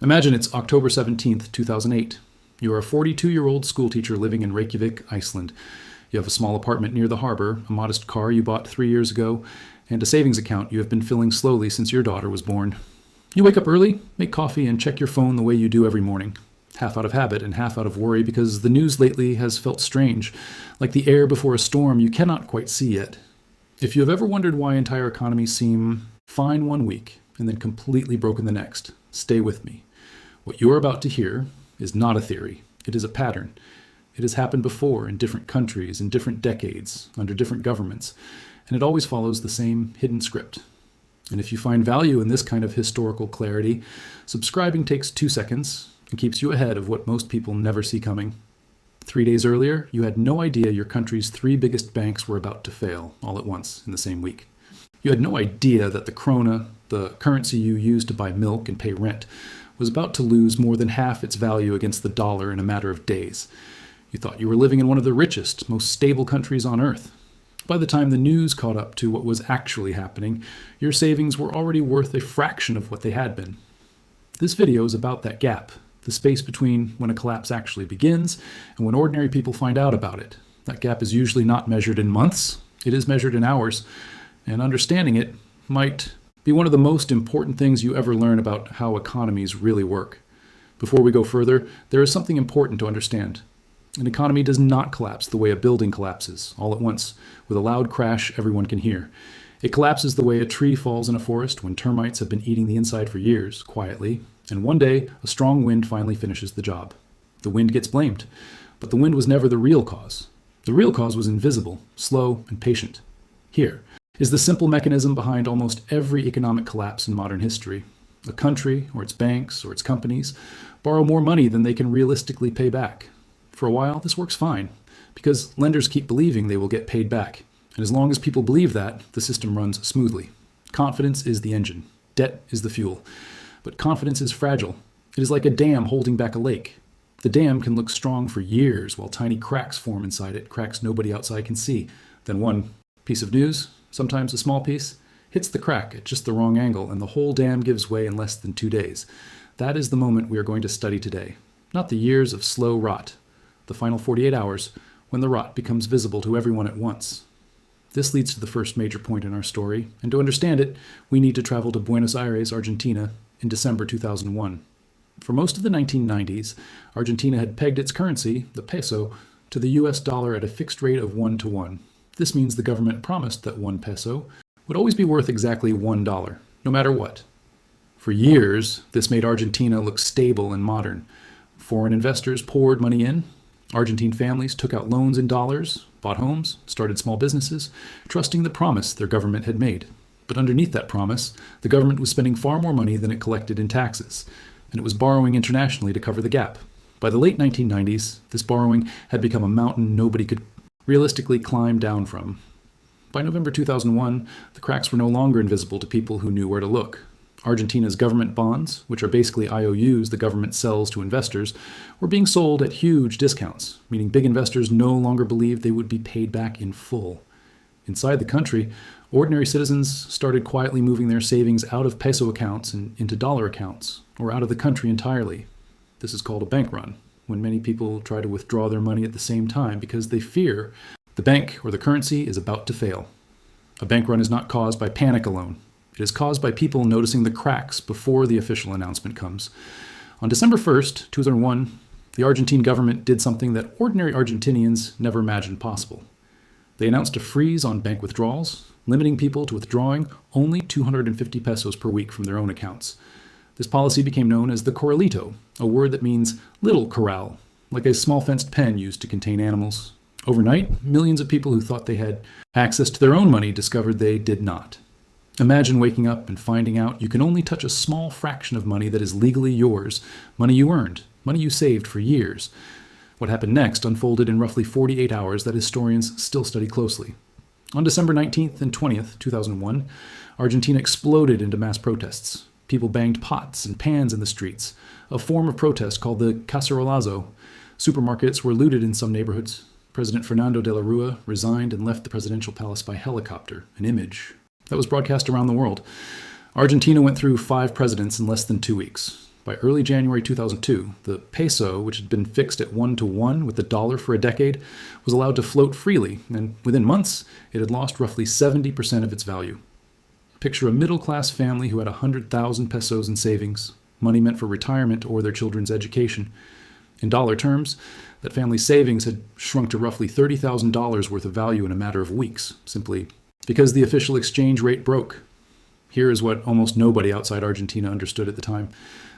Imagine it's October 17th, 2008. You are a 42-year-old schoolteacher living in Reykjavik, Iceland. You have a small apartment near the harbor, a modest car you bought 3 years ago, and a savings account you have been filling slowly since your daughter was born. You wake up early, make coffee, and check your phone the way you do every morning. Half out of habit and half out of worry because the news lately has felt strange, like the air before a storm you cannot quite see yet. If you have ever wondered why entire economies seem fine one week and then completely broken the next, stay with me. What you are about to hear is not a theory. It is a pattern. It has happened before in different countries, in different decades, under different governments, and it always follows the same hidden script. And if you find value in this kind of historical clarity, subscribing takes 2 seconds and keeps you ahead of what most people never see coming. 3 days earlier, you had no idea your country's 3 biggest banks were about to fail all at once in the same week. You had no idea that the krona, the currency you use to buy milk and pay rent, was about to lose more than half its value against the dollar in a matter of days. You thought you were living in one of the richest, most stable countries on earth. By the time the news caught up to what was actually happening, your savings were already worth a fraction of what they had been. This video is about that gap, the space between when a collapse actually begins and when ordinary people find out about it. That gap is usually not measured in months, it is measured in hours, and understanding it might be one of the most important things you ever learn about how economies really work. Before we go further, there is something important to understand. An economy does not collapse the way a building collapses, all at once, with a loud crash everyone can hear. It collapses the way a tree falls in a forest when termites have been eating the inside for years, quietly, and one day a strong wind finally finishes the job. The wind gets blamed, but the wind was never the real cause. The real cause was invisible, slow, and patient. Here is the simple mechanism behind almost every economic collapse in modern history. A country, or its banks, or its companies, borrow more money than they can realistically pay back. For a while, this works fine, because lenders keep believing they will get paid back. And as long as people believe that, the system runs smoothly. Confidence is the engine. Debt is the fuel. But confidence is fragile. It is like a dam holding back a lake. The dam can look strong for years while tiny cracks form inside it, cracks nobody outside can see. Then one piece of news, sometimes a small piece, hits the crack at just the wrong angle, and the whole dam gives way in less than 2 days. That is the moment we are going to study today. Not the years of slow rot. The final 48 hours, when the rot becomes visible to everyone at once. This leads to the first major point in our story, and to understand it, we need to travel to Buenos Aires, Argentina, in December 2001. For most of the 1990s, Argentina had pegged its currency, the peso, to the US dollar at a fixed rate of 1-to-1. This means the government promised that 1 peso would always be worth exactly $1, no matter what. For years, this made Argentina look stable and modern. Foreign investors poured money in. Argentine families took out loans in dollars, bought homes, started small businesses, trusting the promise their government had made. But underneath that promise, the government was spending far more money than it collected in taxes, and it was borrowing internationally to cover the gap. By the late 1990s, this borrowing had become a mountain nobody could realistically climb down from. By November 2001, the cracks were no longer invisible to people who knew where to look. Argentina's government bonds, which are basically IOUs the government sells to investors, were being sold at huge discounts, meaning big investors no longer believed they would be paid back in full. Inside the country, ordinary citizens started quietly moving their savings out of peso accounts and into dollar accounts, or out of the country entirely. This is called a bank run, when many people try to withdraw their money at the same time because they fear the bank or the currency is about to fail. A bank run is not caused by panic alone. It is caused by people noticing the cracks before the official announcement comes. On December 1st, 2001, the Argentine government did something that ordinary Argentinians never imagined possible. They announced a freeze on bank withdrawals, limiting people to withdrawing only 250 pesos per week from their own accounts. This policy became known as the corralito, a word that means little corral, like a small fenced pen used to contain animals. Overnight, millions of people who thought they had access to their own money discovered they did not. Imagine waking up and finding out you can only touch a small fraction of money that is legally yours, money you earned, money you saved for years. What happened next unfolded in roughly 48 hours that historians still study closely. On December 19th and 20th, 2001, Argentina exploded into mass protests. People banged pots and pans in the streets, a form of protest called the cacerolazo. Supermarkets were looted in some neighborhoods. President Fernando de la Rua resigned and left the presidential palace by helicopter, an image that was broadcast around the world. Argentina went through 5 presidents in less than 2 weeks. By early January 2002, the peso, which had been fixed at 1-to-1 with the dollar for a decade, was allowed to float freely, and within months, it had lost roughly 70% of its value. Picture a middle-class family who had 100,000 pesos in savings, money meant for retirement or their children's education. In dollar terms, that family's savings had shrunk to roughly $30,000 worth of value in a matter of weeks, simply because the official exchange rate broke. Here is what almost nobody outside Argentina understood at the time.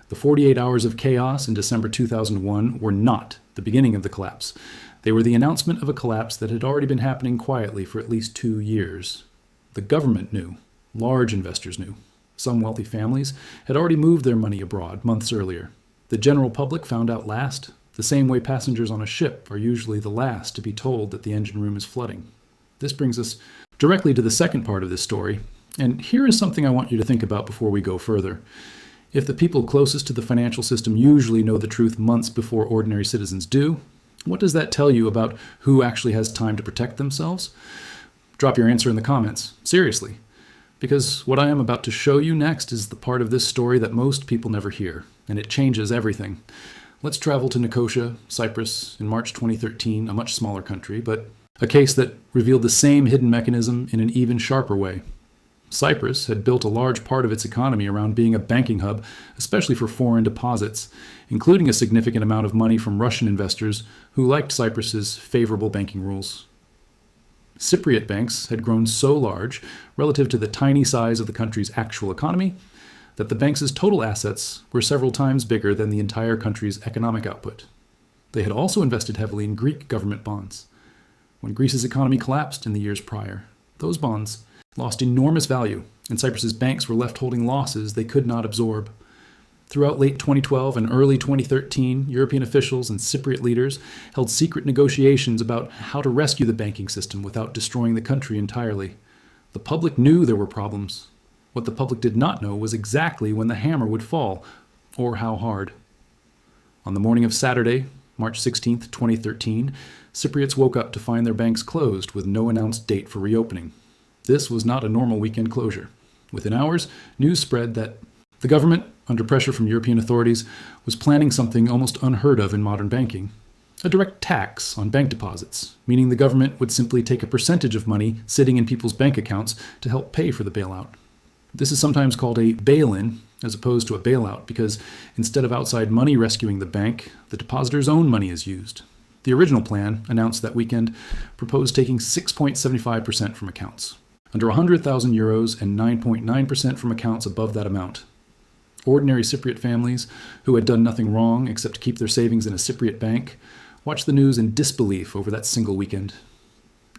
The 48 hours of chaos in December 2001 were not the beginning of the collapse. They were the announcement of a collapse that had already been happening quietly for at least 2 years. The government knew. Large investors knew. Some wealthy families had already moved their money abroad months earlier. The general public found out last, the same way passengers on a ship are usually the last to be told that the engine room is flooding. This brings us directly to the second part of this story, and here is something I want you to think about before we go further. If the people closest to the financial system usually know the truth months before ordinary citizens do, what does that tell you about who actually has time to protect themselves? Drop your answer in the comments. Seriously. Because what I am about to show you next is the part of this story that most people never hear, and it changes everything. Let's travel to Nicosia, Cyprus, in March 2013, a much smaller country, but a case that revealed the same hidden mechanism in an even sharper way. Cyprus had built a large part of its economy around being a banking hub, especially for foreign deposits, including a significant amount of money from Russian investors who liked Cyprus's favorable banking rules. Cypriot banks had grown so large, relative to the tiny size of the country's actual economy, that the banks' total assets were several times bigger than the entire country's economic output. They had also invested heavily in Greek government bonds. When Greece's economy collapsed in the years prior, those bonds lost enormous value, and Cyprus's banks were left holding losses they could not absorb. Throughout late 2012 and early 2013, European officials and Cypriot leaders held secret negotiations about how to rescue the banking system without destroying the country entirely. The public knew there were problems. What the public did not know was exactly when the hammer would fall, or how hard. On the morning of Saturday, March 16, 2013, Cypriots woke up to find their banks closed with no announced date for reopening. This was not a normal weekend closure. Within hours, news spread that the government, under pressure from European authorities, was planning something almost unheard of in modern banking: a direct tax on bank deposits, meaning the government would simply take a percentage of money sitting in people's bank accounts to help pay for the bailout. This is sometimes called a bail-in, as opposed to a bailout, because instead of outside money rescuing the bank, the depositor's own money is used. The original plan, announced that weekend, proposed taking 6.75% from accounts, under 100,000 euros, and 9.9% from accounts above that amount. Ordinary Cypriot families, who had done nothing wrong except keep their savings in a Cypriot bank, watched the news in disbelief over that single weekend.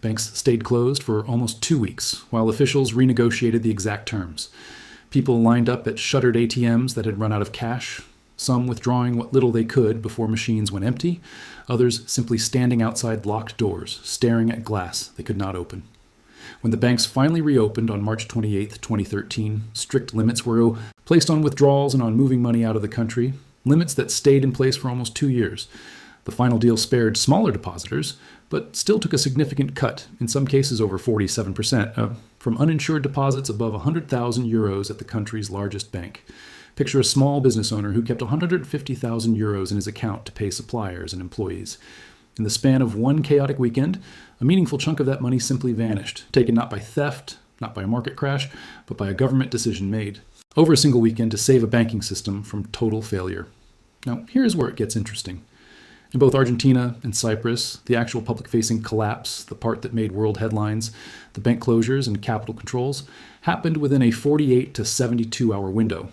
Banks stayed closed for almost 2 weeks, while officials renegotiated the exact terms. People lined up at shuttered ATMs that had run out of cash, some withdrawing what little they could before machines went empty, others simply standing outside locked doors, staring at glass they could not open. When the banks finally reopened on March 28, 2013, strict limits were placed on withdrawals and on moving money out of the country, limits that stayed in place for almost 2 years. The final deal spared smaller depositors, but still took a significant cut, in some cases over 47%, from uninsured deposits above 100,000 euros at the country's largest bank. Picture a small business owner who kept 150,000 euros in his account to pay suppliers and employees. In the span of one chaotic weekend, a meaningful chunk of that money simply vanished, taken not by theft, not by a market crash, but by a government decision made over a single weekend to save a banking system from total failure. Now, here's where it gets interesting. In both Argentina and Cyprus, the actual public-facing collapse, the part that made world headlines, the bank closures and capital controls, happened within a 48 to 72-hour window.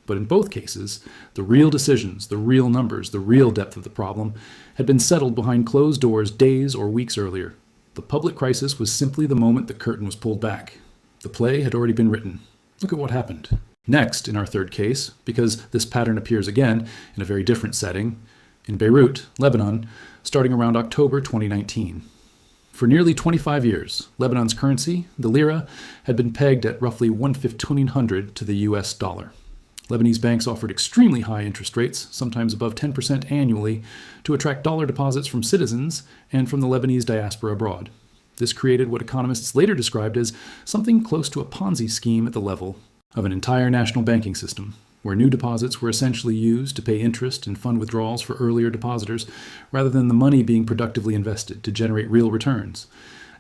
But in both cases, the real decisions, the real numbers, the real depth of the problem had been settled behind closed doors days or weeks earlier. The public crisis was simply the moment the curtain was pulled back. The play had already been written. Look at what happened. Next, in our third case, because this pattern appears again in a very different setting, in Beirut, Lebanon, starting around October 2019. For nearly 25 years, Lebanon's currency, the lira, had been pegged at roughly 1/1500 to the US dollar. Lebanese banks offered extremely high interest rates, sometimes above 10% annually, to attract dollar deposits from citizens and from the Lebanese diaspora abroad. This created what economists later described as something close to a Ponzi scheme at the level of an entire national banking system. where new deposits were essentially used to pay interest and fund withdrawals for earlier depositors, rather than the money being productively invested to generate real returns.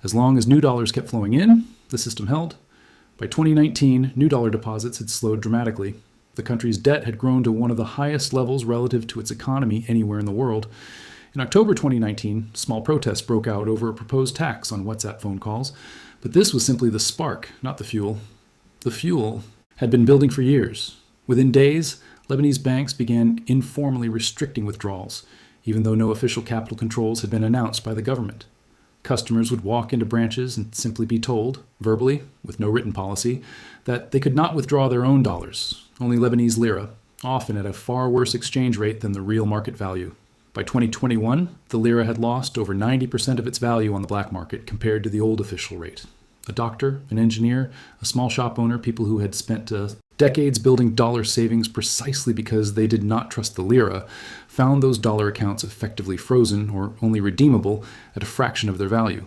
As long as new dollars kept flowing in, the system held. By 2019, new dollar deposits had slowed dramatically. The country's debt had grown to one of the highest levels relative to its economy anywhere in the world. In October 2019, small protests broke out over a proposed tax on WhatsApp phone calls, but this was simply the spark, not the fuel. The fuel had been building for years. Within days, Lebanese banks began informally restricting withdrawals, even though no official capital controls had been announced by the government. Customers would walk into branches and simply be told, verbally, with no written policy, that they could not withdraw their own dollars, only Lebanese lira, often at a far worse exchange rate than the real market value. By 2021, the lira had lost over 90% of its value on the black market compared to the old official rate. A doctor, an engineer, a small shop owner, people who had spent decades building dollar savings precisely because they did not trust the lira, found those dollar accounts effectively frozen or only redeemable at a fraction of their value.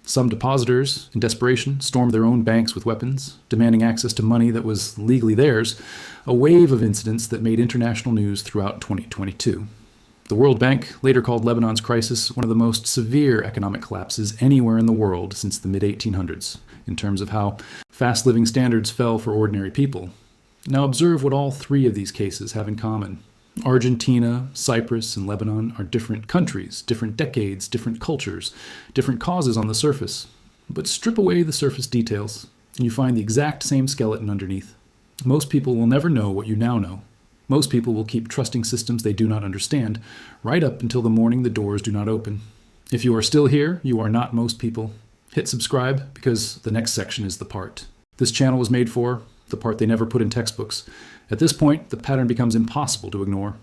Some depositors, in desperation, stormed their own banks with weapons, demanding access to money that was legally theirs, a wave of incidents that made international news throughout 2022. The World Bank later called Lebanon's crisis one of the most severe economic collapses anywhere in the world since the mid-1800s, in terms of how fast living standards fell for ordinary people. Now observe what all three of these cases have in common. Argentina, Cyprus, and Lebanon are different countries, different decades, different cultures, different causes on the surface. But strip away the surface details, and you find the exact same skeleton underneath. Most people will never know what you now know. Most people will keep trusting systems they do not understand, right up until the morning the doors do not open. If you are still here, you are not most people. Hit subscribe, because the next section is the part this channel was made for, the part they never put in textbooks. At this point, the pattern becomes impossible to ignore.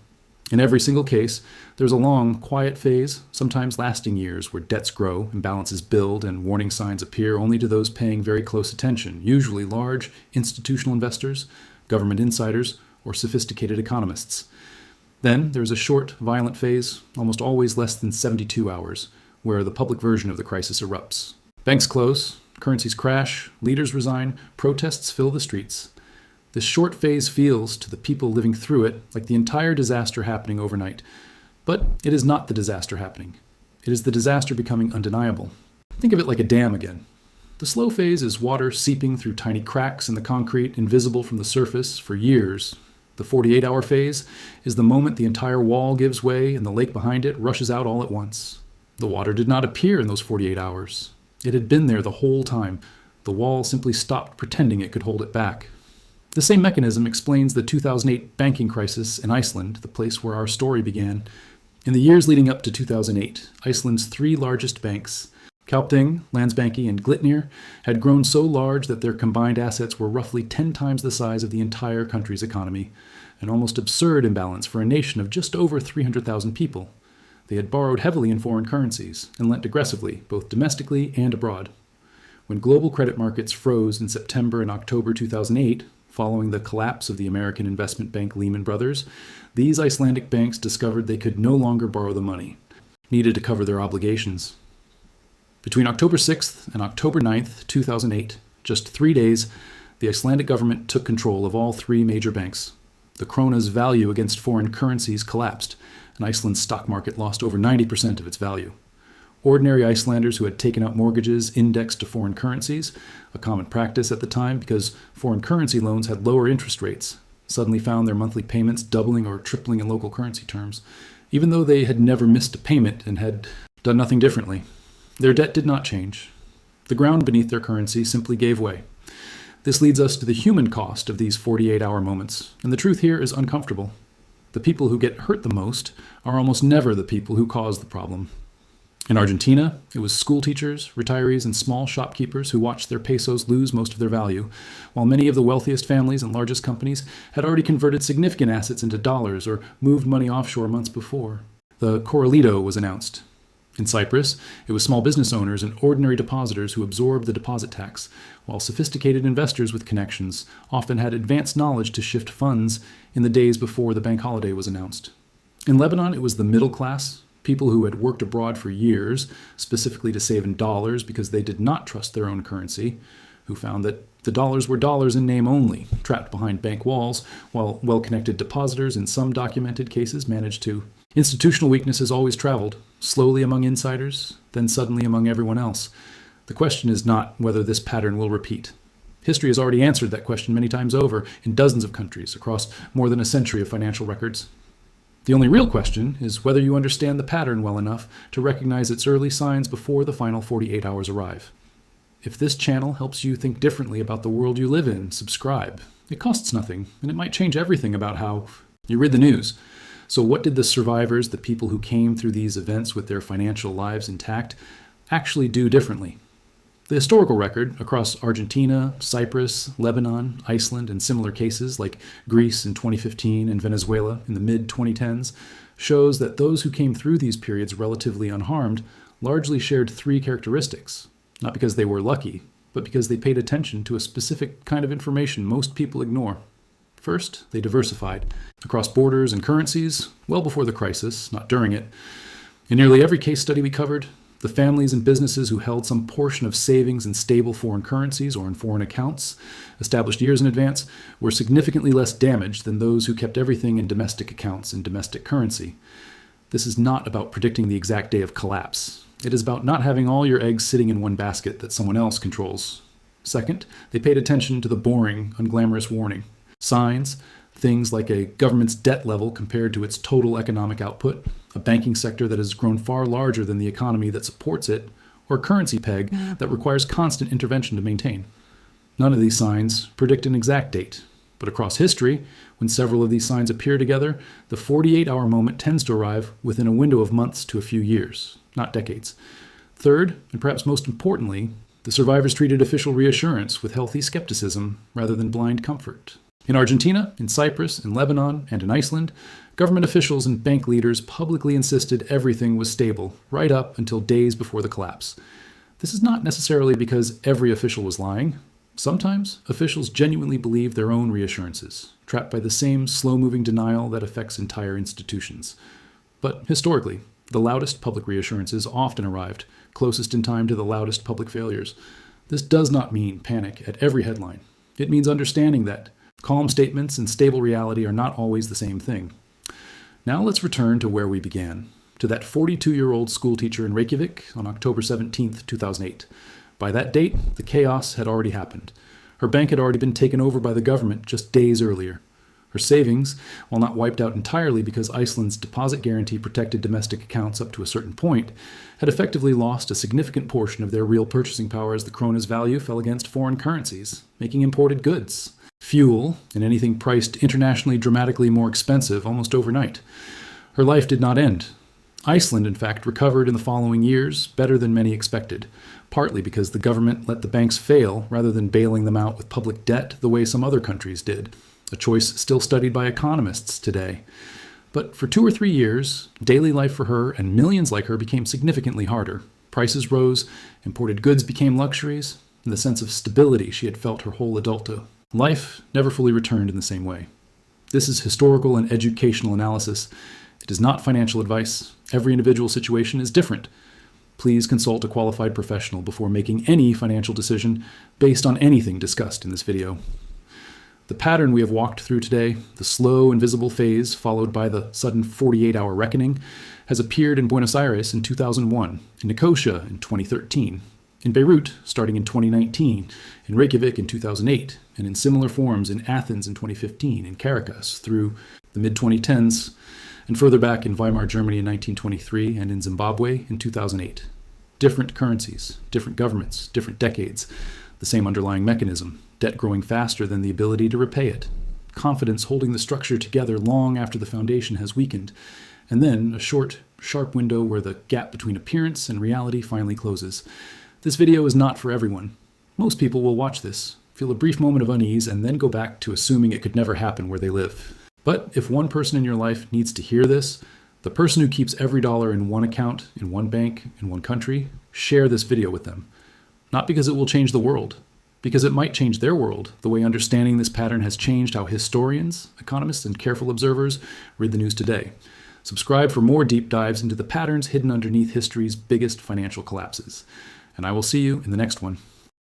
In every single case, there's a long, quiet phase, sometimes lasting years, where debts grow, imbalances build, and warning signs appear only to those paying very close attention, usually large institutional investors, government insiders, or sophisticated economists. Then there's a short, violent phase, almost always less than 72 hours, where the public version of the crisis erupts. Banks close, currencies crash, leaders resign, protests fill the streets. This short phase feels, to the people living through it, like the entire disaster happening overnight. But it is not the disaster happening. It is the disaster becoming undeniable. Think of it like a dam again. The slow phase is water seeping through tiny cracks in the concrete, invisible from the surface, for years. The 48-hour phase is the moment the entire wall gives way and the lake behind it rushes out all at once. The water did not appear in those 48 hours. It had been there the whole time. The wall simply stopped pretending it could hold it back. The same mechanism explains the 2008 banking crisis in Iceland, the place where our story began. In the years leading up to 2008, Iceland's three largest banks, Kaupthing, Landsbanki, and Glitnir, had grown so large that their combined assets were roughly 10 times the size of the entire country's economy, an almost absurd imbalance for a nation of just over 300,000 people. They had borrowed heavily in foreign currencies and lent aggressively, both domestically and abroad. When global credit markets froze in September and October 2008, following the collapse of the American investment bank Lehman Brothers, these Icelandic banks discovered they could no longer borrow the money needed to cover their obligations. Between October 6th and October 9th, 2008, just 3 days, the Icelandic government took control of all three major banks. The krona's value against foreign currencies collapsed, and Iceland's stock market lost over 90% of its value. Ordinary Icelanders who had taken out mortgages indexed to foreign currencies, a common practice at the time because foreign currency loans had lower interest rates, suddenly found their monthly payments doubling or tripling in local currency terms, even though they had never missed a payment and had done nothing differently. Their debt did not change. The ground beneath their currency simply gave way. This leads us to the human cost of these 48-hour moments, and the truth here is uncomfortable. The people who get hurt the most are almost never the people who cause the problem. In Argentina, it was school teachers, retirees, and small shopkeepers who watched their pesos lose most of their value, while many of the wealthiest families and largest companies had already converted significant assets into dollars or moved money offshore months before. The Corralito was announced. In Cyprus, it was small business owners and ordinary depositors who absorbed the deposit tax, while sophisticated investors with connections often had advanced knowledge to shift funds in the days before the bank holiday was announced. In Lebanon, it was the middle class, people who had worked abroad for years, specifically to save in dollars because they did not trust their own currency, who found that the dollars were dollars in name only, trapped behind bank walls, while well-connected depositors in some documented cases managed to. Institutional weakness has always traveled, slowly among insiders, then suddenly among everyone else. The question is not whether this pattern will repeat. History has already answered that question many times over in dozens of countries across more than a century of financial records. The only real question is whether you understand the pattern well enough to recognize its early signs before the final 48 hours arrive. If this channel helps you think differently about the world you live in, subscribe. It costs nothing, and it might change everything about how you read the news. So what did the survivors, the people who came through these events with their financial lives intact, actually do differently? The historical record across Argentina, Cyprus, Lebanon, Iceland, and similar cases like Greece in 2015 and Venezuela in the mid-2010s shows that those who came through these periods relatively unharmed largely shared three characteristics, not because they were lucky, but because they paid attention to a specific kind of information most people ignore. First, they diversified across borders and currencies well before the crisis, not during it. In nearly every case study we covered, the families and businesses who held some portion of savings in stable foreign currencies or in foreign accounts, established years in advance, were significantly less damaged than those who kept everything in domestic accounts in domestic currency. This is not about predicting the exact day of collapse. It is about not having all your eggs sitting in one basket that someone else controls. Second, they paid attention to the boring, unglamorous warning. Signs, things like a government's debt level compared to its total economic output, a banking sector that has grown far larger than the economy that supports it, or a currency peg that requires constant intervention to maintain. None of these signs predict an exact date, but across history, when several of these signs appear together, the 48-hour moment tends to arrive within a window of months to a few years, not decades. Third, and perhaps most importantly, the survivors treated official reassurance with healthy skepticism rather than blind comfort. In Argentina, in Cyprus, in Lebanon, and in Iceland, government officials and bank leaders publicly insisted everything was stable, right up until days before the collapse. This is not necessarily because every official was lying. Sometimes, officials genuinely believed their own reassurances, trapped by the same slow-moving denial that affects entire institutions. But historically, the loudest public reassurances often arrived, closest in time to the loudest public failures. This does not mean panic at every headline. It means understanding that calm statements and stable reality are not always the same thing. Now let's return to where we began, to that 42-year-old schoolteacher in Reykjavik on October 17, 2008. By that date, the chaos had already happened. Her bank had already been taken over by the government just days earlier. Her savings, while not wiped out entirely because Iceland's deposit guarantee protected domestic accounts up to a certain point, had effectively lost a significant portion of their real purchasing power as the krona's value fell against foreign currencies, making imported goods, fuel, and anything priced internationally dramatically more expensive almost overnight. Her life did not end. Iceland, in fact, recovered in the following years better than many expected, partly because the government let the banks fail rather than bailing them out with public debt the way some other countries did, a choice still studied by economists today. But for 2 or 3 years, daily life for her and millions like her became significantly harder. Prices rose, imported goods became luxuries, and the sense of stability she had felt her whole adulthood. Life never fully returned in the same way. This is historical and educational analysis. It is not financial advice. Every individual situation is different. Please consult a qualified professional before making any financial decision based on anything discussed in this video. The pattern we have walked through today, the slow, invisible phase followed by the sudden 48-hour reckoning, has appeared in Buenos Aires in 2001, in Nicosia in 2013, in Beirut starting in 2019, in Reykjavik in 2008, and in similar forms in Athens in 2015, in Caracas through the mid-2010s, and further back in Weimar Germany in 1923 and in Zimbabwe in 2008. Different currencies, different governments, different decades, the same underlying mechanism, debt growing faster than the ability to repay it, confidence holding the structure together long after the foundation has weakened, and then a short, sharp window where the gap between appearance and reality finally closes. This video is not for everyone. Most people will watch this, feel a brief moment of unease, and then go back to assuming it could never happen where they live. But if one person in your life needs to hear this, the person who keeps every dollar in one account, in one bank, in one country, share this video with them. Not because it will change the world, because it might change their world, the way understanding this pattern has changed how historians, economists, and careful observers read the news today. Subscribe for more deep dives into the patterns hidden underneath history's biggest financial collapses. And I will see you in the next one.